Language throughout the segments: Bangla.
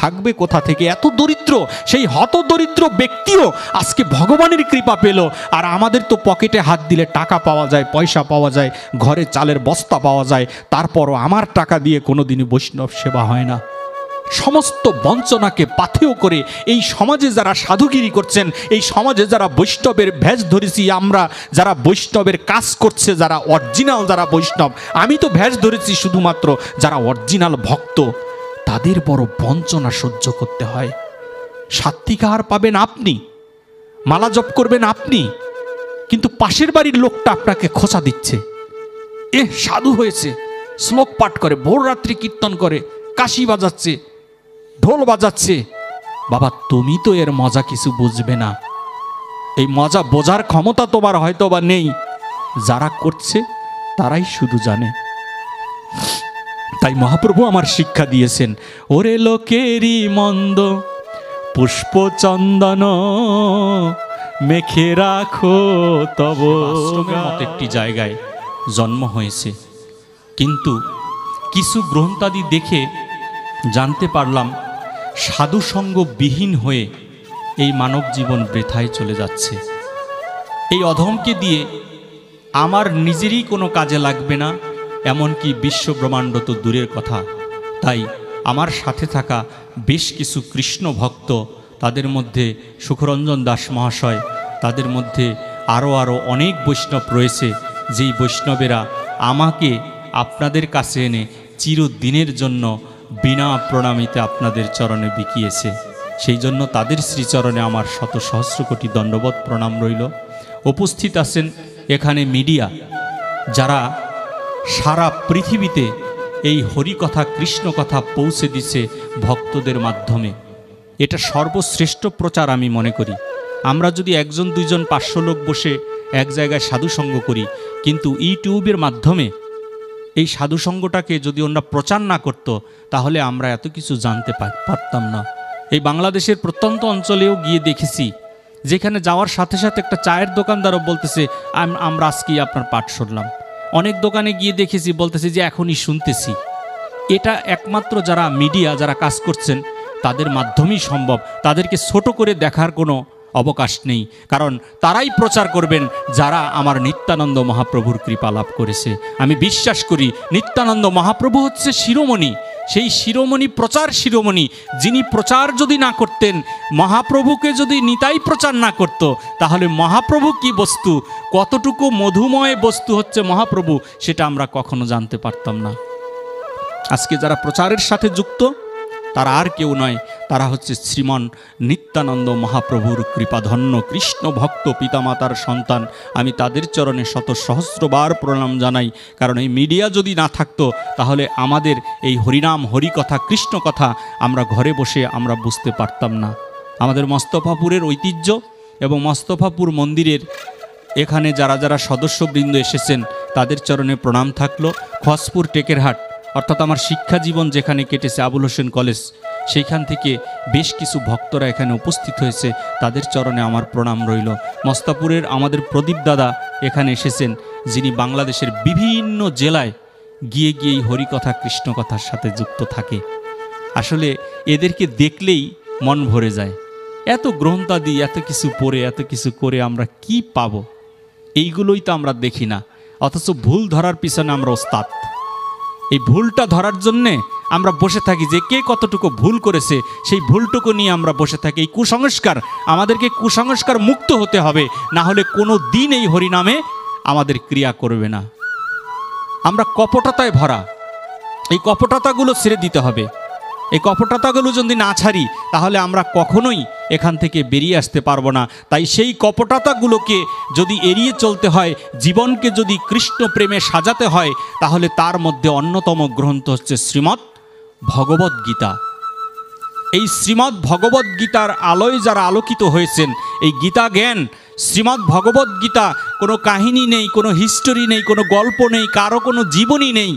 থাকবে কোথা থেকে? এত দরিদ্র, সেই হত দরিদ্র ব্যক্তিও আজকে ভগবানের কৃপা পেল। আর আমাদের তো পকেটে হাত দিলে টাকা পাওয়া যায়, পয়সা পাওয়া যায়, ঘরে চালের বস্তা পাওয়া যায়, তারপরও আমার টাকা দিয়ে কোনোদিনই বৈষ্ণব সেবা হয় না। সমস্ত বঞ্চনাকে পাথেয় করে এই সমাজে যারা সাধুগিরি করছেন, এই সমাজে যারা বৈষ্ণবের ভেষ ধরেছি আমরা, যারা বৈষ্ণবের কাজ করছে, যারা অরিজিনাল, যারা বৈষ্ণব, আমি তো ভেষ ধরেছি শুধুমাত্র যারা অরিজিনাল ভক্ত, তাদের বড় বঞ্চনা সহ্য করতে হয়। সাত্বিকাহার পাবেন আপনি, মালা জপ করবেন আপনি, কিন্তু পাশের বাড়ির লোকটা আপনাকে খোঁচা দিচ্ছে, সাধু হয়েছে, শ্লোক পাঠ করে, ভোর রাত্রি কীর্তন করে, কাশি বাজাচ্ছে, ঢোল বাজাচ্ছে। বাবা, তুমি তো এর মজা কিছু বুঝবে না। এই মজা বোঝার ক্ষমতা তোমার হয়তো বা নেই, যারা করছে তারাই শুধু জানে। তাই মহাপ্রভু আমার শিক্ষা দিয়েছেন, ওরে লোকেরই মন্দ পুষ্প চন্দন মেখে রাখো তব। আশ্রমের মতো একটি জায়গায় জন্ম হয়েছে, কিন্তু কিছু গ্রন্থাদি দেখে জানতে পারলাম সাধুসঙ্গ বিহীন হয়ে এই মানব জীবন বৃথায় চলে যাচ্ছে। এই অধমকে দিয়ে আমার নিজেরই কোনো কাজে লাগবে না, এমনকি বিশ্ব ব্রহ্মাণ্ড তো দূরের কথা। তাই আমার সাথে থাকা বেশ কিছু কৃষ্ণ ভক্ত, তাদের মধ্যে সুখরঞ্জন দাস মহাশয়, তাদের মধ্যে আরও অনেক বৈষ্ণব রয়েছে, যেই বৈষ্ণবেরা আমাকে আপনাদের কাছে এনে চিরদিনের জন্য বিনা প্রণামিতে আপনাদের চরণে বিকিয়েছে। সেই জন্য তাদের শ্রীচরণে আমার শত সহস্র কোটি দণ্ডবত প্রণাম রইল। উপস্থিত আছেন এখানে মিডিয়া, যারা সারা পৃথিবীতে এই হরিকথা কৃষ্ণ কথা পৌঁছে দিচ্ছে ভক্তদের মাধ্যমে। এটা সর্বশ্রেষ্ঠ প্রচার আমি মনে করি। আমরা যদি 1 জন 2 জন 500 লোক বসে এক জায়গায় সাধুসঙ্গ করি, কিন্তু ইউটিউবের মাধ্যমে এই সাধুসঙ্গটাকে যদি ওরা প্রচার না করত, তাহলে আমরা এত কিছু জানতে পারতাম না। এই বাংলাদেশের প্রত্যন্ত অঞ্চলেও গিয়ে দেখেছি, যেখানে যাওয়ার সাথে সাথে একটা চায়ের দোকানদারও বলতেছে আমরা আজকেই আপনার পাঠ শুনলাম। অনেক দোকানে গিয়ে দেখেছি বলতেছে যে এখনই শুনতেছি। এটা একমাত্র যারা মিডিয়া, যারা কাজ করছেন, তাদের মাধ্যমেই সম্ভব। তাদেরকে ছোট করে দেখার কোনো অবকাশ নেই, কারণ তারাই প্রচার করবেন যারা আমার নিত্যানন্দ মহাপ্রভুর কৃপা লাভ করেছে। আমি বিশ্বাস করি নিত্যানন্দ মহাপ্রভু হচ্ছে শিরোমণি, সেই শিরোমণি প্রচার শিরোমণি। যিনি প্রচার যদি না করতেন, মহাপ্রভুকে যদি নিতাই প্রচার না করত, তাহলে মহাপ্রভু কি বস্তু, কতটুকু মধুময় বস্তু হচ্ছে মহাপ্রভু, সেটা আমরা কখনো জানতে পারতাম না। আজকে যারা প্রচারের সাথে যুক্ত, তারা আর কেউ নয়, তারা হচ্ছে শ্রীমান নিত্যানন্দ মহাপ্রভুর কৃপাধন্য কৃষ্ণ ভক্ত পিতামাতার সন্তান। আমি তাদের চরণে শত সহস্রবার প্রণাম জানাই, কারণ এই মিডিয়া যদি না থাকতো, তাহলে আমাদের এই হরিনাম হরিকথা কৃষ্ণ কথা আমরা ঘরে বসে আমরা বুঝতে পারতাম না। আমাদের মস্তফাপুরের ঐতিহ্য এবং মস্তফাপুর মন্দিরের এখানে যারা যারা সদস্যবৃন্দ এসেছেন, তাদের চরণে প্রণাম থাকলো। খসপুর টেকেরহাট, অর্থাৎ আমার শিক্ষা জীবন যেখানে কেটেছে আবুল হোসেন কলেজ, সেইখান থেকে বেশ কিছু ভক্তরা এখানে উপস্থিত হয়েছে, তাদের চরণে আমার প্রণাম রইল। মস্তাপুরের আমাদের প্রদীপ দাদা এখানে এসেছেন, যিনি বাংলাদেশের বিভিন্ন জেলায় গিয়ে এই হরিকথা কৃষ্ণকথার সাথে যুক্ত থাকে। আসলে এদেরকে দেখলেই মন ভরে যায়। এত গ্রন্থাদি, এত কিছু পড়ে, এত কিছু করে আমরা কি পাব? এইগুলোই তো আমরা দেখি না, অথচ ভুল ধরার পিছনে আমরা ওস্তাদ। এই ভুলটা ধরার জন্যে আমরা বসে থাকি, যে কে কতটুকু ভুল করেছে সেই ভুলটুকু নিয়ে আমরা বসে থাকি। এই কুসংস্কার, আমাদেরকে কুসংস্কার মুক্ত হতে হবে, না হলে কোনো দিন এই হরিনামে আমাদের ক্রিয়া করবে না। আমরা কপটতায় ভরা, এই কপটতাগুলো ছেড়ে দিতে হবে। এই কপটতাগুলো যদি না ছাড়ি, তাহলে আমরা কখনোই এখান থেকে বেরিয়ে আসতে পারবো না। তাই সেই কপটতাগুলোকে যদি এড়িয়ে চলতে হয়, জীবনকে যদি কৃষ্ণ প্রেমে সাজাতে হয়, তাহলে তার মধ্যে অন্যতম গ্রন্থ হচ্ছে শ্রীমদ্ ভগবদ্ গীতা। এই শ্রীমদ্ ভগবদ্ গীতার আলোয় যারা আলোকিত হয়েছেন, এই গীতা জ্ঞান, শ্রীমদ্ ভগবদ্ গীতা কোনো কাহিনী নেই, কোনো হিস্টোরি নেই, কোনো গল্প নেই, কারো কোনো জীবনী নেই,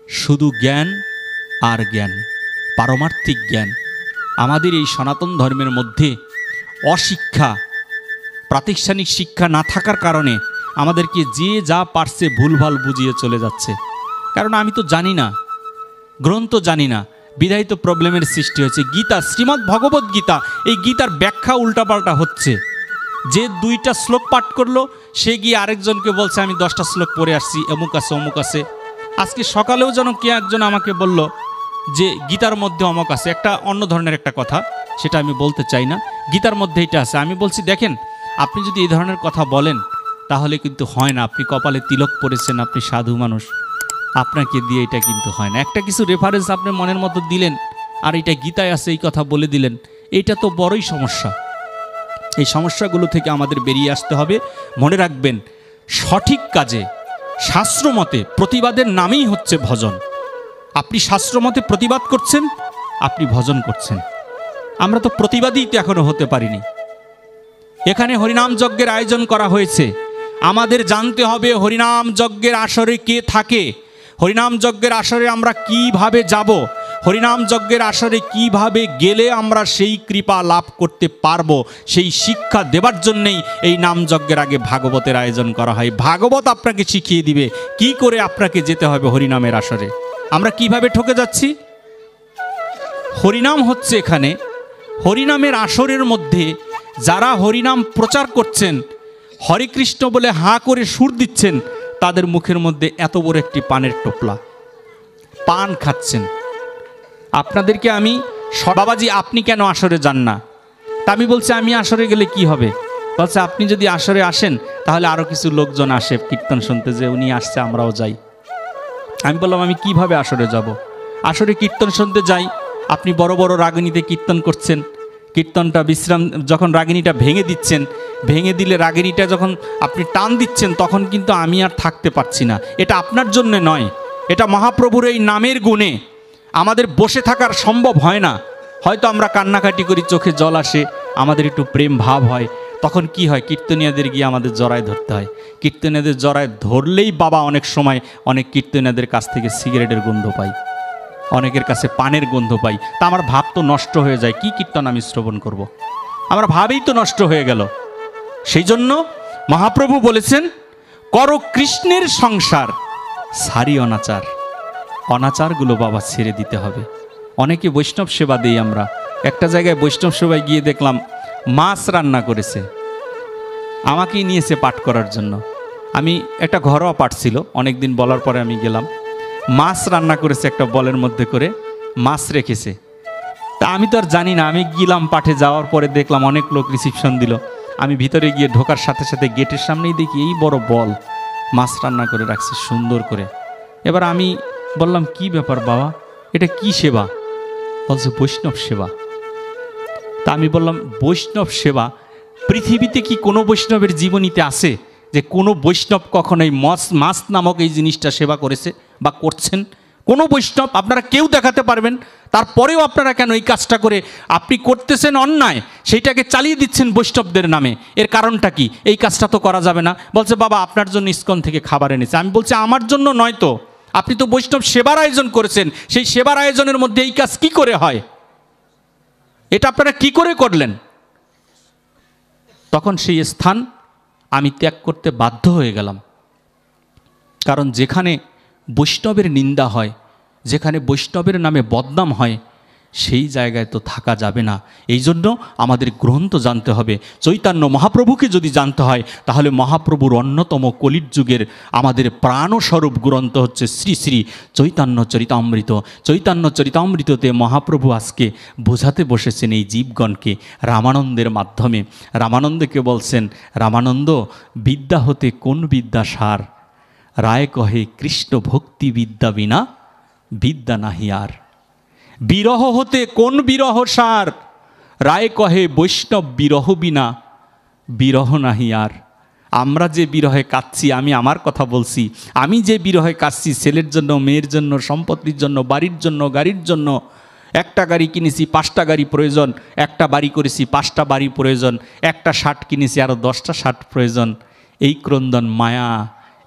শুধু জ্ঞান আর জ্ঞান, পারমার্থিক জ্ঞান। আমাদের এই সনাতন ধর্মের মধ্যে অশিক্ষা, প্রাতিষ্ঠানিক শিক্ষা না থাকার কারণে আমাদেরকে যে যা পারছে ভুলভাল বুঝিয়ে চলে যাচ্ছে। কারণ আমি তো জানি না, গ্রন্থ জানি না, বিধায় তো প্রবলেমের সৃষ্টি হয়েছে। গীতা, শ্রীমদ্ ভগবদ্ গীতা, এই গীতার ব্যাখ্যা উল্টাপাল্টা হচ্ছে। যে 2টা শ্লোক পাঠ করলো সে গিয়ে আরেকজনকে বলছে আমি 10টা শ্লোক পড়ে আসছি, অমুক আছে অমুক আছে। আজকে সকালেও যেন কে একজন আমাকে বলল যে গীতার মধ্যে অমুক আছে, একটা অন্য ধরনের একটা কথা, সেটা আমি বলতে চাই না, গীতার মধ্যে এটা আছে। আমি বলছি দেখেন, আপনি যদি এই ধরনের কথা বলেন তাহলে কিন্তু হয় না। আপনি কপালে তিলক পরেছেন, আপনি সাধু মানুষ, আপনাকে দিয়ে এটা কিন্তু হয় না। একটা কিছু রেফারেন্স আপনি মনের মতো দিলেন আর এটা গীতায় আছে এই কথা বলে দিলেন, এটা তো বড়ই সমস্যা। এই সমস্যাগুলো থেকে আমাদের বেরিয়ে আসতে হবে। মনে রাখবেন, সঠিক কাজে শাস্ত্রমতে প্রতিবাদের নামেই হচ্ছে ভজন। আপনি শাস্ত্রমতে প্রতিবাদ করছেন, আপনি ভজন করছেন। আমরা তো প্রতিবাদী তো এখনো হতে পারিনি। এখানে হরিনাম যজ্ঞের আয়োজন করা হয়েছে, আমাদের জানতে হবে হরিনাম যজ্ঞের আসরে কে থাকে, হরিনাম যজ্ঞের আসরে আমরা কিভাবে যাব, হরিনাম যজ্ঞের আসরে কিভাবে গেলে আমরা সেই কৃপা লাভ করতে পারবো, সেই শিক্ষা দেবার জন্যেই এই নাম যজ্ঞের আগে ভাগবতের আয়োজন করা হয়। ভাগবত আপনাকে শিখিয়ে দিবে কি করে আপনাকে যেতে হবে হরিনামের আসরে। আমরা কিভাবে ঠকে যাচ্ছি? হরিনাম হচ্ছে এখানে হরিনামের আসরের মধ্যে যারা হরিনাম প্রচার করছেন, হরে কৃষ্ণ বলে হাঁ করে সুর দিচ্ছেন, তাদের মুখের মধ্যে এত বড় একটি পানের টোপলা, পান খাচ্ছেন। আপনাদেরকে আমি, বাবাজি আপনি কেন আসরে যান না? তা আমি বলছি আমি আসরে গেলে কি হবে? বলছে আপনি যদি আসরে আসেন তাহলে আরও কিছু লোকজন আসে কীর্তন শুনতে, যে উনি আসছে আমরাও যাই। আমি বললাম আমি কিভাবে আসরে যাব? আসরে কীর্তন শুনতে যাই, আপনি বড় বড় রাগিণীতে কীর্তন করছেন, কীর্তনটা বিশ্রাম, যখন রাগিণীটা ভেঙে দিচ্ছেন, ভেঙে দিলে রাগিণীটা যখন আপনি টান দিচ্ছেন তখন কিন্তু আমি আর থাকতে পারছি না। এটা আপনার জন্য নয়, এটা মহাপ্রভুর এই নামের গুণে আমাদের বসে থাকার সম্ভব হয় না। হয়তো আমরা কান্নাকাটি করি, চোখে জল আসে, আমাদের একটু প্রেম ভাব হয়, তখন কি হয়, কীর্তনীয়াদের গিয়ে আমাদের জড়ায় ধরতে হয়। কীর্তনীয়াদের জড়ায় ধরলেই বাবা অনেক সময় অনেক কীর্তনীয়াদের কাছ থেকে সিগারেটের গন্ধ পাই, অনেকের কাছে পানের গন্ধ পাই। তা আমার ভাব তো নষ্ট হয়ে যায়, কি কীর্তন আমি শ্রবণ করব? আমার ভাবেই তো নষ্ট হয়ে গেল। সেই জন্য মহাপ্রভু বলেছেন, করো কৃষ্ণের সংসার, সারি অনাচার। অনাচারগুলো বাবা ছেড়ে দিতে হবে। অনেকে বৈষ্ণব সেবা দিই আমরা। একটা জায়গায় বৈষ্ণব সেবায় গিয়ে দেখলাম মাছ রান্না করেছে, আমাকেই নিয়েছে পাঠ করার জন্য। আমি একটা ঘরোয়া পাঠ ছিল, অনেক দিন বলার পরে আমি গেলাম। মাছ রান্না করেছে, একটা বলের মধ্যে করে মাছ রেখেছে। তা আমি তো আর জানি না, আমি গেলাম পাঠে, যাওয়ার পরে দেখলাম অনেক লোক রিসিপশন দিল। আমি ভিতরে গিয়ে ঢোকার সাথে সাথে গেটের সামনেই দেখি এই বড় বল মাছ রান্না করে রাখছে সুন্দর করে। এবার আমি বললাম কি ব্যাপার বাবা, এটা কি সেবা? বলছে বৈষ্ণব সেবা। তা আমি বললাম বৈষ্ণব সেবা, পৃথিবীতে কি কোনো বৈষ্ণবের জীবনীতে আছে যে কোনো বৈষ্ণব কখনোই মাছ নামক এই জিনিসটা সেবা করেছে বা করছেন? কোনো বৈষ্ণব আপনারা কেউ দেখাতে পারবেন? তারপরেও আপনারা কেন এই কাজটা করে আপনি করতেছেন অন্যায়, সেইটাকে চালিয়ে দিচ্ছেন বৈষ্ণবদের নামে? এর কারণটা কি? এই কাজটা তো করা যাবে না। বলছে বাবা আপনার জন্য ইস্কন থেকে খাবার এনেছে। আমি বলছি আমার জন্য নয় তো, আপনি তো বৈষ্ণব সেবার আয়োজন করেছেন, সেই সেবার আয়োজনের মধ্যে এই কাজ কি করে হয়? এটা আপনারা কি করে করলেন? তখন সেই স্থান আমি ত্যাগ করতে বাধ্য হয়ে গেলাম। কারণ যেখানে বৈষ্ণবের নিন্দা হয়, যেখানে বৈষ্ণবের নামে বদনাম হয়, সেই জায়গায় তো থাকা যাবে না। এই জন্য আমাদের গ্রন্থ জানতে হবে। চৈতন্য মহাপ্রভুকে যদি জানতে হয় তাহলে মহাপ্রভুর অন্যতম কলির যুগের আমাদের প্রাণস্বরূপ গ্রন্থ হচ্ছে শ্রী শ্রী চৈতন্য চরিতামৃত। চৈতন্য চরিতামৃততে মহাপ্রভু আজকে বোঝাতে বসেছেন এই জীবগণকে রামানন্দের মাধ্যমে। রামানন্দকে বলছেন, রামানন্দ বিদ্যা হতে কোন বিদ্যা সার? রায় কহে কৃষ্ণ ভক্তি বিদ্যা বিনা বিদ্যা নাহি আর। বিরহ হতে কোন বিরহ সার? রায় কহে বৈষ্ণব বিরহ বিনা বিরহ নাহি আর। আমরা যে বিরহে কাঁদছি, আমি আমার কথা বলছি, আমি যে বিরহে কাঁদছি ছেলের জন্য, মেয়ের জন্য, সম্পত্তির জন্য, বাড়ির জন্য, গাড়ির জন্য। একটা গাড়ি কিনেছি 5টা গাড়ি প্রয়োজন, একটা বাড়ি করেছি 5টা বাড়ি প্রয়োজন, একটা শার্ট কিনেছি আরও 10টা শার্ট প্রয়োজন। এই ক্রন্দন মায়া,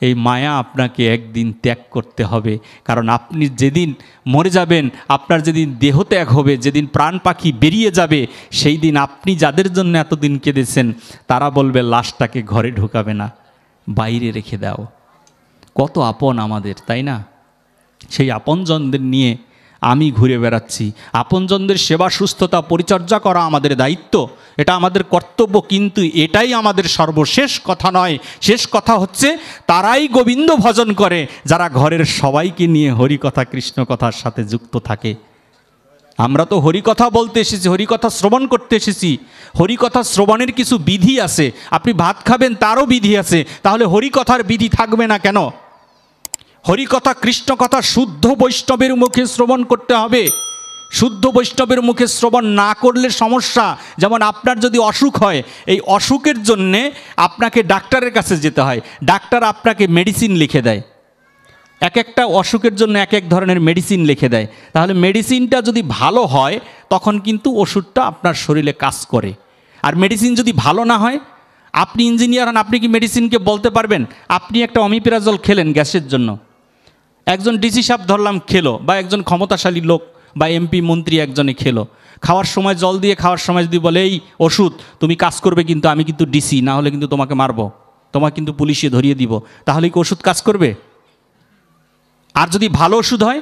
এই মায়া আপনাকে একদিন ত্যাগ করতে হবে। কারণ আপনি যেদিন মরে যাবেন, আপনার যেদিন দেহ ত্যাগ হবে, যেদিন প্রাণ পাখি বেরিয়ে যাবে, সেই দিন আপনি যাদের জন্য এতদিন কেঁদেছেন তারা বলবে লাশটাকে ঘরে ঢোকাবে না, বাইরে রেখে দাও। কত আপন আমাদের, তাই না? সেই আপনজনদের নিয়ে আমি ঘুরে বেড়াচ্ছি। আপনজনদের সেবা সুস্থতা পরিচর্যা করা আমাদের দায়িত্ব, এটা আমাদের কর্তব্য, কিন্তু এটাই আমাদের সর্বশেষ কথা নয়। শেষ কথা হচ্ছে তারাই গোবিন্দ ভজন করে যারা ঘরের সবাইকে নিয়ে হরিকথা কৃষ্ণ কথার সাথে যুক্ত থাকে। আমরা তো হরিকথা বলতে এসেছি, হরিকথা শ্রবণ করতে এসেছি। হরিকথা শ্রবণের কিছু বিধি আছে, আপনি ভাত খাবেন তারও বিধি আছে, তাহলে হরিকথার বিধি থাকবে না কেন? হরিকথা কৃষ্ণ কথা শুদ্ধ বৈষ্ণবের মুখে শ্রবণ করতে হবে। শুদ্ধ বৈষ্ণবের মুখে শ্রবণ না করলে সমস্যা। যেমন আপনার যদি অসুখ হয়, এই অসুখের জন্যে আপনাকে ডাক্তারের কাছে যেতে হয়, ডাক্তার আপনাকে মেডিসিন লিখে দেয়, এক একটা অসুখের জন্য এক এক ধরনের মেডিসিন লিখে দেয়। তাহলে মেডিসিনটা যদি ভালো হয় তখন কিন্তু ওষুধটা আপনার শরীরে কাজ করে। আর মেডিসিন যদি ভালো না হয়, আপনি ইঞ্জিনিয়ার হন, আপনি কি মেডিসিনকে বলতে পারবেন? আপনি একটা অমিপ্রাজল খেলেন গ্যাসের জন্য, একজন ডিসি সাহেব ধরলাম খেলো, বা একজন ক্ষমতাশালী লোক বা এমপি মন্ত্রী একজনে খেলো, খাওয়ার সময় জল দিয়ে খাওয়ার সময় যদি বলে এই ওষুধ তুমি কাজ করবে, কিন্তু আমি কিন্তু ডিসি, না হলে কিন্তু তোমাকে মারবো, তোমাকে কিন্তু পুলিশে ধরিয়ে দিব, তাহলে কি ওষুধ কাজ করবে? আর যদি ভালো ওষুধ হয়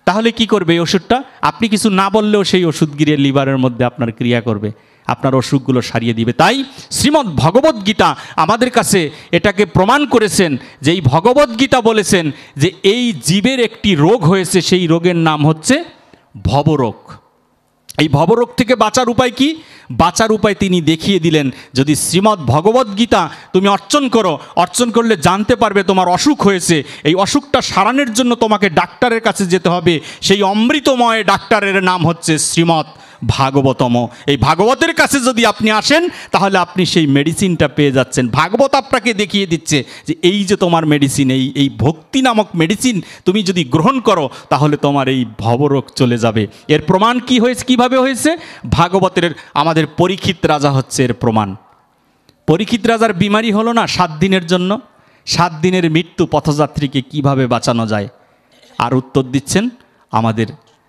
তাহলে কি করবে এই ওষুধটা? আপনি কিছু না বললেও সেই ওষুধ গিয়ে লিভারের মধ্যে আপনার ক্রিয়া করবে, আপনার অসুখগুলো সারিয়ে দিবে। তাই শ্রীমদ্ ভগবদ্গীতা আমাদের কাছে এটাকে প্রমাণ করেছেন, যে এই ভগবদ্গীতা বলেছেন যে এই জীবের একটি রোগ হয়েছে, সেই রোগের নাম হচ্ছে ভবরোগ। এই ভবরোগ থেকে বাঁচার উপায় কি? বাঁচার উপায় তিনি দেখিয়ে দিলেন। যদি শ্রীমদ্ ভগবদ্গীতা তুমি অর্চন করো, অর্চন করলে জানতে পারবে তোমার অসুখ হয়েছে, এই অসুখটা সারানোর জন্য তোমাকে ডাক্তারের কাছে যেতে হবে। সেই অমৃতময় ডাক্তারের নাম হচ্ছে শ্রীমদ্ ভাগবতম। এই ভাগবতের কাছে যদি আপনি আসেন তাহলে আপনি সেই মেডিসিনটা পেয়ে যাচ্ছেন। ভাগবত আপনাকে দেখিয়ে দিচ্ছে যে এই যে তোমার মেডিসিন, এই ভক্তি নামক মেডিসিন তুমি যদি গ্রহণ করো তাহলে তোমার এই ভবরোগ চলে যাবে। এর প্রমাণ কি হয়েছে, কিভাবে হয়েছে? ভাগবতের আমাদের পরীক্ষিত রাজা হচ্ছে এর প্রমাণ। পরীক্ষিত রাজার বিমারি হলো না 7 দিনের জন্য, 7 দিনের মৃত্যু পথযাত্রীকে কিভাবে বাঁচানো যায়, আর উত্তর দিচ্ছেন আমাদের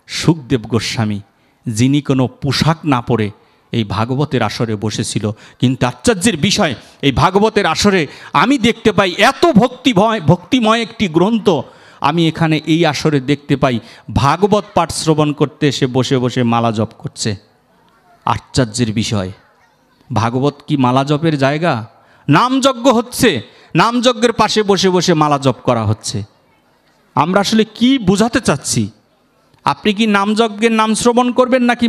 সুখদেব গোস্বামী, যিনি কোনো পোশাক না পরে এই ভাগবতের আসরে বসেছিল। কিন্তু আশ্চর্যের বিষয়, এই ভাগবতের আসরে আমি দেখতে পাই এত ভক্তিময় একটি গ্রন্থ, আমি এখানে এই আসরে দেখতে পাই ভাগবত পাঠ শ্রবণ করতে এসে বসে বসে মালা জপ করছে। আশ্চর্যের বিষয়, ভাগবত কি মালা জপের জায়গা? নামযজ্ঞ হচ্ছে, নামযজ্ঞের পাশে বসে বসে মালা জপ করা হচ্ছে। আমরা আসলে কি বোঝাতে চাচ্ছি? আপনি কি নামযজ্ঞের নাম শ্রবণ করবেন, নাকি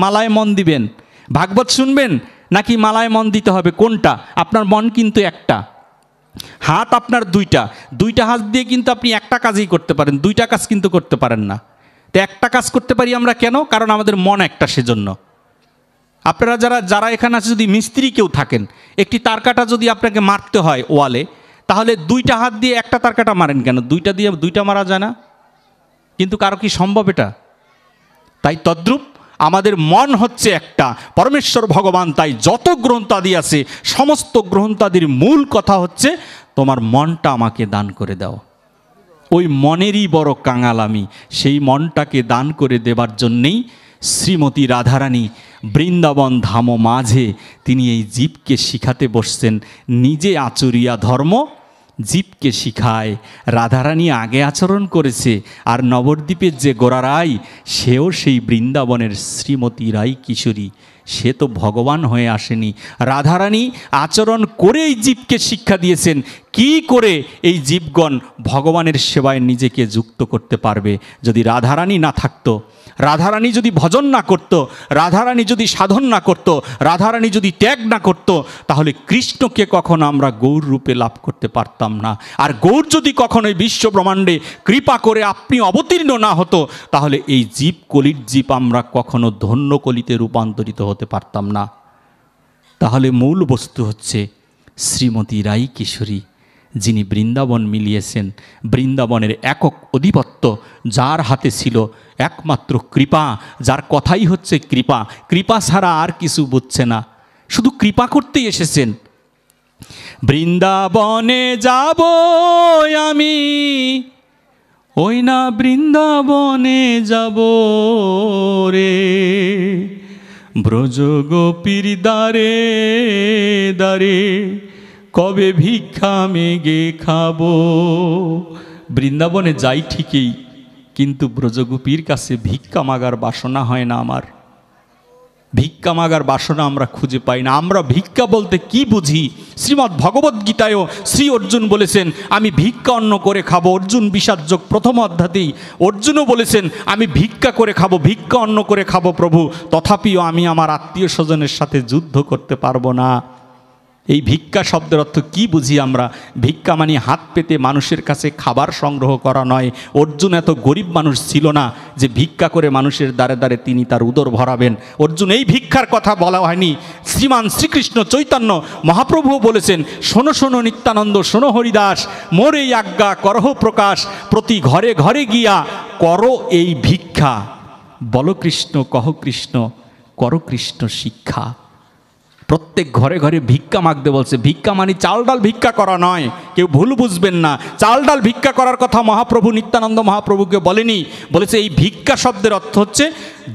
মালায় মন দিবেন? ভাগবত শুনবেন নাকি মালায় মন দিতে হবে? কোনটা? আপনার মন কিন্তু একটা, হাত আপনার দুইটা হাত দিয়ে কিন্তু আপনি একটা কাজই করতে পারেন, 2টা কাজ কিন্তু করতে পারেন না। তো একটা কাজ করতে পারি আমরা কেন? কারণ আমাদের মন একটা, সেজন্য। আপনারা যারা এখানে আছে, যদি মিস্ত্রি কেউ থাকেন, একটি তারকাটা যদি আপনাকে মারতে হয় ওয়ালে, তাহলে 2টা হাত দিয়ে একটা তারকাটা মারেন কেন? 2টা দিয়ে 2টা মারা যায় না? কিন্তু কারো কি সম্ভব এটা? তাই তদ্রূপ আমাদের মন হচ্ছে একটা, পরমেশ্বর ভগবান তাই যত গ্রন্থাদি আছে সমস্ত গ্রন্থাদির মূল কথা হচ্ছে তোমার মনটা আমাকে দান করে দাও। ওই মনেরই বড় কাঙাল আমি, সেই মনটাকে দান করে দেবার জন্যেই শ্রীমতী রাধারানী বৃন্দাবন ধাম মাঝে তিনি এই জীবকে শিখাতে বসছেন। নিজে আচরিয়া ধর্ম জীবকে শিখায়। রাধারানী আগে আচরণ করেছে, আর নবদ্বীপের যে গোরারাই, সেও সেই বৃন্দাবনের শ্রীমতী রাই কিশোরী, সে তো ভগবান হয়ে আসেনি। রাধারানী আচরণ করে এই জীবকে শিক্ষা দিয়েছেন কি করে এই জীবগণ ভগবানের সেবায় নিজেকে যুক্ত করতে পারবে। যদি রাধারানী না থাকতো, রাধারানী যদি ভজন না করত, রাধারানী যদি সাধন না করত, রাধারানী যদি ত্যাগ না করত, তাহলে কৃষ্ণকে কখনো আমরা গৌর রূপে লাভ করতে পারতাম না। আর গৌর যদি কখনো এই বিশ্ব ব্রহ্মাণ্ডে কৃপা করে আপনি অবতীর্ণ না হতো, তাহলে এই জীব কলির জীব আমরা কখনো ধন্য কলিতে রূপান্তরিত হতে পারতাম না। তাহলে মূল বস্তু হচ্ছে শ্রীমতী রাই কিশোরী, যিনি বৃন্দাবন মিলিয়েছেন। বৃন্দাবনের একক অধিপত্য যার হাতে ছিল একমাত্র কৃপা, যার কথাই হচ্ছে কৃপা। কৃপা ছাড়া আর কিছু বুঝছে না, শুধু কৃপা করতেই এসেছেন। বৃন্দাবনে যাব আমি, ওই না বৃন্দাবনে যাব রে, ব্রজ গোপীর দ্বারে দ্বারে কবে ভিক্ষা মেগে খাবো। বৃন্দাবনে যাই ঠিকই, কিন্তু ব্রজগোপীর কাছে ভিক্ষা মাগার বাসনা হয় না আমার। ভিক্ষা মাগার বাসনা আমরা খুঁজে পাই না। আমরা ভিক্ষা বলতে কি বুঝি? শ্রীমদ্ ভগবদ্গীতায়ও শ্রী অর্জুন বলেছেন আমি ভিক্ষা অন্ন করে খাবো। অর্জুন বিষাদযোগ প্রথম অধ্যাতেই অর্জুনও বলেছেন আমি ভিক্ষা করে খাবো, ভিক্ষা অন্ন করে খাবো প্রভু, তথাপিও আমি আমার আত্মীয় স্বজনের সাথে যুদ্ধ করতে পারবো না। এই ভিক্ষা শব্দের অর্থ কি বুঝি আমরা? ভিক্ষা মানে হাত পেতে মানুষের কাছে খাবার সংগ্রহ করা নয়। অর্জুন এত গরিব মানুষ ছিল না যে ভিক্ষা করে মানুষের দ্বারে দ্বারে তিনি তার উদর ভরাবেন। অর্জুন এই ভিক্ষার কথা বলা হয়নি। শ্রীমান শ্রীকৃষ্ণ চৈতন্য মহাপ্রভুও বলেছেন শোনো শোনো নিত্যানন্দ, শোনো হরিদাস, মোর এই আজ্ঞা করহ প্রকাশ, প্রতি ঘরে ঘরে গিয়া করো এই ভিক্ষা, বলো কৃষ্ণ কহ কৃষ্ণ, করো কৃষ্ণ শিক্ষা। প্রত্যেক ঘরে ঘরে ভিক্ষা মাগতে বলছে। ভিক্ষা মানে চাল ডাল ভিক্ষা করা নয়, কেউ ভুল বুঝবেন না। চাল ডাল ভিক্ষা করার কথা মহাপ্রভু নিত্যানন্দ মহাপ্রভুকে বলেনি। বলেছে এই ভিক্ষা শব্দের অর্থ হচ্ছে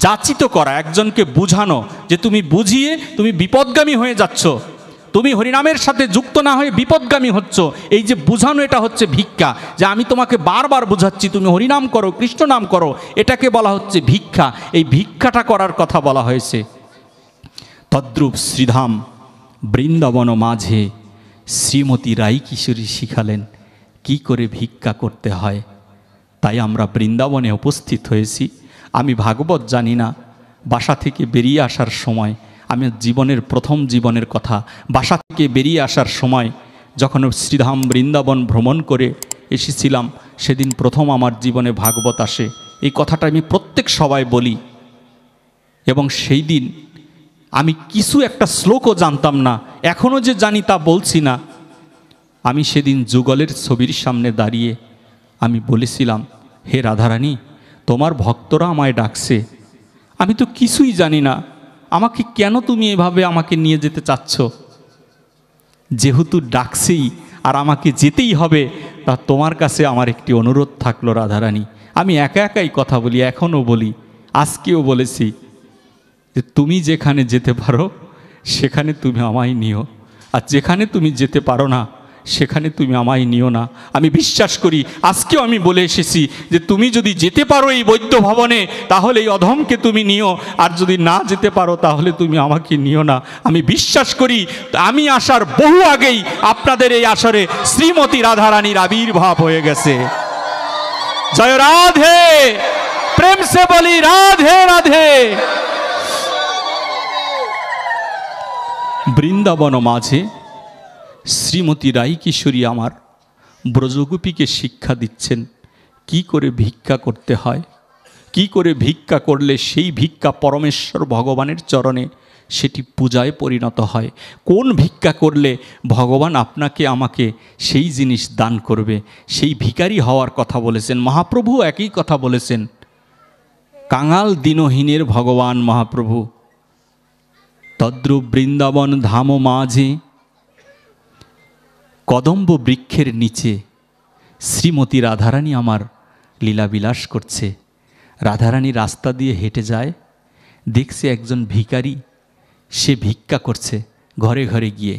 যাচিত করা, একজনকে বুঝানো যে তুমি বুঝিয়ে তুমি বিপদগামী হয়ে যাচ্ছ, তুমি হরিনামের সাথে যুক্ত না হয়ে বিপদগামী হচ্ছ, এই যে বুঝানো এটা হচ্ছে ভিক্ষা। যে আমি তোমাকে বারবার বুঝাচ্ছি তুমি হরিনাম করো, কৃষ্ণ নাম করো, এটাকে বলা হচ্ছে ভিক্ষা। এই ভিক্ষাটা করার কথা বলা হয়েছে। তদ্রূপ শ্রীধাম বৃন্দাবন মাঝে শ্রীমতী রাই কিশোরী শিখালেন কি করে ভিক্ষা করতে হয়। তাই আমরা বৃন্দাবনে উপস্থিত হয়েছি। আমি ভাগবত জানি না। বাসা থেকে বেরিয়ে আসার সময়, আমি জীবনের প্রথম জীবনের কথা, বাসা থেকে বেরিয়ে আসার সময় যখন শ্রীধাম বৃন্দাবন ভ্রমণ করে এসেছিলাম, সেদিন প্রথম আমার জীবনে ভাগবত আসে। এই কথাটা আমি প্রত্যেক সবাই বলি। এবং সেই দিন আমি কিছু একটা শ্লোকও জানতাম না, এখনও যে জানি তা বলছি না। আমি সেদিন যুগলের ছবির সামনে দাঁড়িয়ে আমি বলেছিলাম হে রাধারানী, তোমার ভক্তরা আমায় ডাকছে, আমি তো কিছুই জানি না, আমাকে কেন তুমি এভাবে আমাকে নিয়ে যেতে চাচ্ছ? যেহেতু ডাকছেই আর আমাকে যেতেই হবে, তা তোমার কাছে আমার একটি অনুরোধ থাকলো রাধারানী। আমি একা একাই কথা বলি, এখনও বলি, আজকেও বলেছি যে তুমি যেখানে যেতে পারো সেখানে তুমি আমায় নিও, আর যেখানে তুমি যেতে পারো না সেখানে তুমি আমায় নিও না। আমি বিশ্বাস করি, আজকেও আমি বলে এসেছি যে তুমি যদি যেতে পারো এই বৈদ্য ভবনে তাহলে এই অধমকে তুমি নিও, আর যদি না যেতে পারো তাহলে তুমি আমাকে নিও না। আমি বিশ্বাস করি আমি আসার বহু আগেই আপনাদের এই আসরে শ্রীমতী রাধারানীর আবির্ভাব হয়ে গেছে। জয় রাধে, প্রেম সে বলি রাধে রাধে। বৃন্দাবন মাঝে শ্রীমতী রাই কিশোরী আমার ব্রজগোপীকে শিক্ষা দিচ্ছেন কি করে ভিক্ষা করতে হয়, কি করে ভিক্ষা করলে সেই ভিক্ষা পরমেশ্বর ভগবানের চরণে সেটি পূজায় পরিণত হয়, কোন ভিক্ষা করলে ভগবান আপনাকে আমাকে সেই জিনিস দান করবে, সেই ভিখারি হওয়ার কথা বলেছেন। মহাপ্রভু একই কথা বলেছেন, কাঙাল দিনহীনের ভগবান মহাপ্রভু। তদ্রূপ বৃন্দাবন ধাম মাঝে কদম্ব বৃক্ষের নিচে শ্রীমতী রাধারানী আমার লীলাবিলাস করছে। রাধারানী রাস্তা দিয়ে হেঁটে যায়, দেখছে একজন ভিখারি, সে ভিক্ষা করছে ঘরে ঘরে গিয়ে।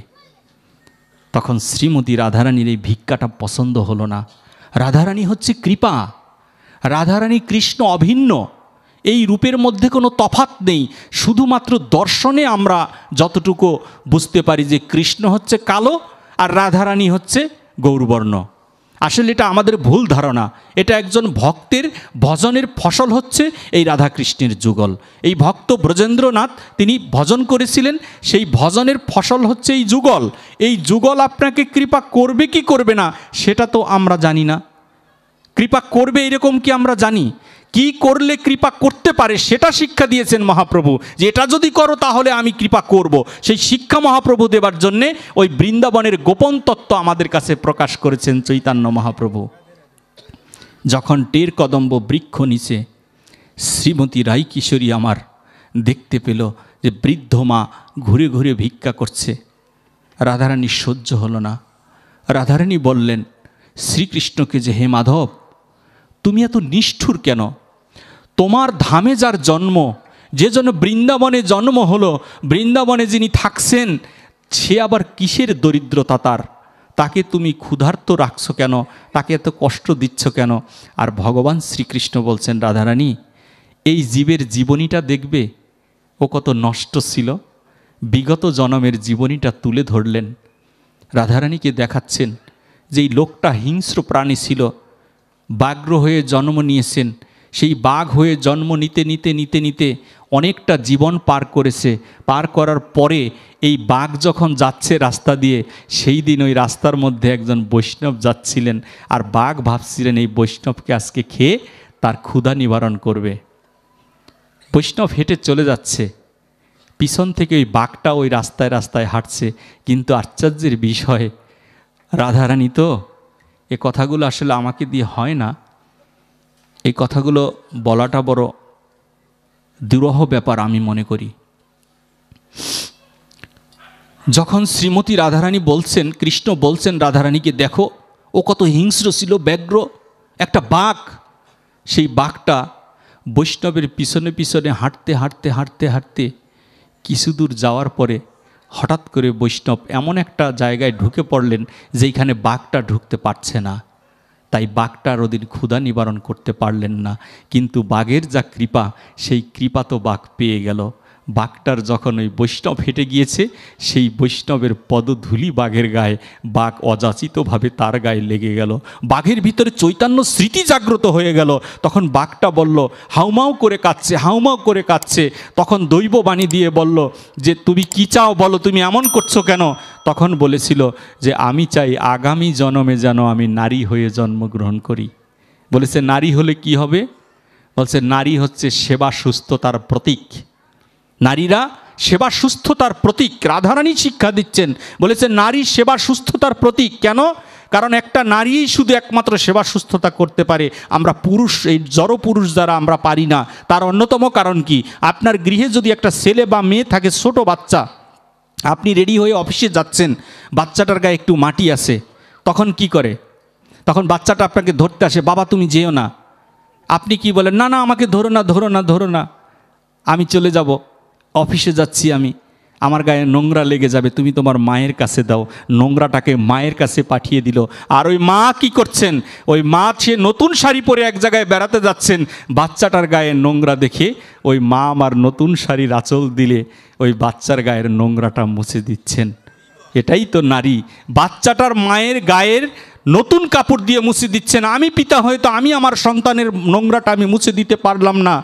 তখন শ্রীমতী রাধারানীর এই ভিক্ষাটা পছন্দ হলো না। রাধারানী হচ্ছে কৃপা, রাধারানী কৃষ্ণ অভিন্ন, এই রূপের মধ্যে কোনো তফাৎ নেই। শুধুমাত্র দর্শনে আমরা যতটুকু বুঝতে পারি যে কৃষ্ণ হচ্ছে কালো আর রাধারানী হচ্ছে গৌরবর্ণ। আসলে এটা আমাদের ভুল ধারণা। এটা একজন ভক্তের ভজনের ফসল হচ্ছে এই রাধাকৃষ্ণের যুগল। এই ভক্ত ব্রজেন্দ্রনাথ তিনি ভজন করেছিলেন, সেই ভজনের ফসল হচ্ছে এই যুগল। এই যুগল আপনাকে কৃপা করবে কি করবে না সেটা তো আমরা জানি না। কৃপা করবে এরকম কি আমরা জানি? কি করলে কৃপা করতে পারে সেটা শিক্ষা দিয়েছেন মহাপ্রভু, যে এটা যদি করো তাহলে আমি কৃপা করব। সেই শিক্ষা মহাপ্রভু দেবার জন্যে ওই বৃন্দাবনের গোপন তত্ত্ব আমাদের কাছে প্রকাশ করেছেন চৈতন্য মহাপ্রভু। যখন টের কদম্ব বৃক্ষ নিচে শ্রীমতী রাই কিশোরী আমার দেখতে পেল যে বৃদ্ধ মা ঘুরে ঘুরে ভিক্ষা করছে, রাধারানী সহ্য হলো না। রাধারানী বললেন শ্রীকৃষ্ণকে যে হে মাধব, তুমি এত নিষ্ঠুর কেন? তোমার ধামে যার জন্ম, যে জন্য বৃন্দাবনে জন্ম হলো, বৃন্দাবনে যিনি থাকছেন সে আবার কিসের দরিদ্রতা? তাকে তুমি ক্ষুধার্ত রাখছো কেন, তাকে এত কষ্ট দিচ্ছ কেন? আর ভগবান শ্রীকৃষ্ণ বলছেন, রাধারানী এই জীবের জীবনীটা দেখবে, ও কত নষ্ট ছিল, বিগত জন্মের জীবনীটা তুলে ধরলেন। রাধারানীকে দেখাচ্ছেন যে এই লোকটা হিংস্র প্রাণী ছিল, ব্যাঘ্র হয়ে জন্ম নিয়েছেন, সেই বাঘ হয়ে জন্ম নিতে নিতে নিতে নিতে অনেকটা জীবন পার করেছে। পার করার পরে এই বাঘ যখন যাচ্ছে রাস্তা দিয়ে, সেই দিন ওই রাস্তার মধ্যে একজন বৈষ্ণব যাচ্ছিলেন, আর বাঘ ভাবছিলেন এই বৈষ্ণবকে আজকে খেয়ে তার ক্ষুধা নিবারণ করবে। বৈষ্ণব হেঁটে চলে যাচ্ছে, পিছন থেকে ওই বাঘটা ওই রাস্তায় রাস্তায় হাঁটছে। কিন্তু আশ্চর্যের বিষয়, রাধারানী তো এ কথাগুলো আসলে আমাকে দিয়ে হয় না, এই কথাগুলো বলাটা বড় দুরূহ ব্যাপার আমি মনে করি। যখন শ্রীমতী রাধারানী বলছেন, কৃষ্ণ বলছেন রাধারানীকে, দেখো ও কত হিংস্র ছিল, ব্যগ্র একটা বাঘ। সেই বাঘটা বৈষ্ণবের পিছনে পিছনে হাঁটতে হাঁটতে হাঁটতে হাঁটতে কিছু দূর যাওয়ার পরে হঠাৎ করে বৈষ্ণব এমন একটা জায়গায় ঢুকে পড়লেন যেখানে বাঘটা ঢুকতে পারছে না। তাই বাঘটার ওদিন ক্ষুধা নিবারণ করতে পারলেন না। কিন্তু বাঘের যা কৃপা, সেই কৃপা তো বাঘ পেয়ে গেল। বাঘটার যখন ওই বৈষ্ণব হেঁটে গিয়েছে, সেই বৈষ্ণবের পদধূলি বাঘের গায়ে, বাঘ অযাচিতভাবে তার গায়ে লেগে গেল। বাঘের ভিতরে চৈতন্য স্মৃতি জাগ্রত হয়ে গেল। তখন বাঘটা বলল, হাউমাউ করে কাঁদছে, হাউমাউ করে কাঁদছে। তখন দৈববাণী দিয়ে বলল যে তুমি কি চাও বলো, তুমি এমন করছো কেন? তখন বলেছিল যে আমি চাই আগামী জন্মে যেন আমি নারী হয়ে জন্মগ্রহণ করি। বলেছে নারী হলে কি হবে? বলছে নারী হচ্ছে সেবা সুস্থতার প্রতীক। নারীরা সেবা সুস্থতার প্রতীক। রাধারানী শিক্ষা দিচ্ছেন, বলেছে নারী সেবা সুস্থতার প্রতীক। কেন? কারণ একটা নারী শুধু একমাত্র সেবা সুস্থতা করতে পারে। আমরা পুরুষ, এই জড় পুরুষ যারা আমরা পারি না। তার অন্যতম কারণ কি? আপনার গৃহে যদি একটা ছেলে বা মেয়ে থাকে, ছোট বাচ্চা, আপনি রেডি হয়ে অফিসে যাচ্ছেন, বাচ্চাটার গায়ে একটু মাটি আছে, তখন কি করে? তখন বাচ্চাটা আপনাকে ধরতে আসে, বাবা তুমি যেও না। আপনি কি বলেন? না না, আমাকে ধরো না, ধরো না, ধরো না, আমি চলে যাব, অফিসে যাচ্ছি আমি, আমার গায়ে নোংরা লেগে যাবে, তুমি তোমার মায়ের কাছে দাও। নোংরাটাকে মায়ের কাছে পাঠিয়ে দিল। আর ওই মা কি করছেন? ওই মা সে নতুন শাড়ি পরে এক জায়গায় বেড়াতে যাচ্ছেন, বাচ্চাটার গায়ে নোংরা দেখে ওই মা আমার নতুন শাড়ির আঁচল দিলে ওই বাচ্চার গায়ের নোংরাটা মুছে দিচ্ছেন। এটাই তো নারী। বাচ্চাটার মায়ের গায়ের নতুন কাপড় দিয়ে মুছে দিচ্ছেন। আমি পিতা হয়তো আমি আমার সন্তানের নোংরাটা আমি মুছে দিতে পারলাম না,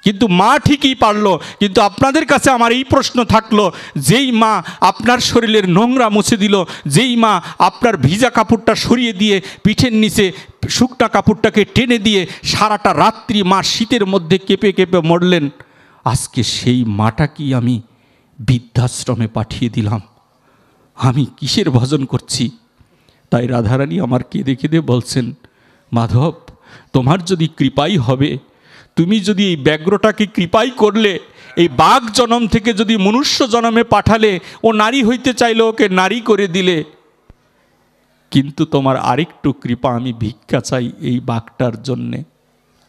কিন্তু মা ঠিকই পারলো। কিন্তু আপনাদের কাছে আমার এই প্রশ্ন থাকলো, যেই মা আপনার শরীরের নোংরা মুছে দিল, যেই মা আপনার ভিজা কাপড়টা সরিয়ে দিয়ে পিঠের নিচে শুকনা কাপড়টাকে টেনে দিয়ে সারাটা রাত্রি মা শীতের মধ্যে কেঁপে কেঁপে মরলেন, আজকে সেই মাটা কি আমি বৃদ্ধাশ্রমে পাঠিয়ে দিলাম? আমি কিসের ভজন করছি? তাই রাধারানী আমার কেঁদে কেঁদে বলছেন, মাধব তোমার যদি কৃপাই হবে, তুমি যদি এই ব্যাঘ্রটাকে কৃপাই করলে, এই বাঘ জনম থেকে যদি মনুষ্য জনমে পাঠালে, ও নারী হইতে চাইলে ওকে নারী করে দিলে। কিন্তু তোমার আরেকটু কৃপা আমি ভিক্ষা চাই এই বাঘটার জন্যে।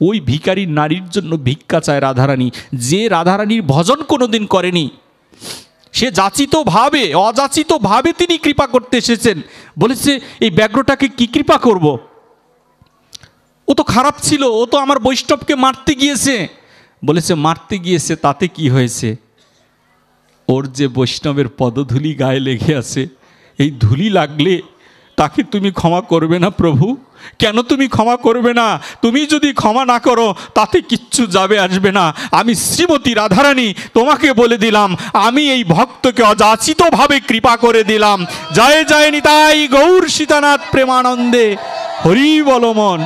ওই ভিখারি নারীর জন্য ভিক্ষা চায় রাধারানী, যে রাধারানীর ভজন কোনোদিন করেনি। সে যাচিতভাবে, অযাচিতভাবে তিনি কৃপা করতে এসেছেন। বলেছে এই ব্যাঘ্রটাকে কি কৃপা করব? ও তো খারাপ ছিল, ও তো আমার বৈষ্ণবকে মারতে গিয়েছে। বলেছে মারতে গিয়েছে, তাতে কি হয়েছে? ওর যে বৈষ্ণবের পদধূলি গায়ে লেগে আছে, এই ধূলি লাগলে তাকে তুমি ক্ষমা করবে না প্রভু? কেন তুমি ক্ষমা করবে না? তুমি যদি ক্ষমা না করো তাতে কিচ্ছু যাবে আসবে না। আমি শ্রীমতী রাধারানী তোমাকে বলে দিলাম, আমি এই ভক্তকে অযাচিতভাবে কৃপা করে দিলাম। জয় জয় নিতাই গৌর সীতানাথ প্রেমানন্দে, হরি বল মন।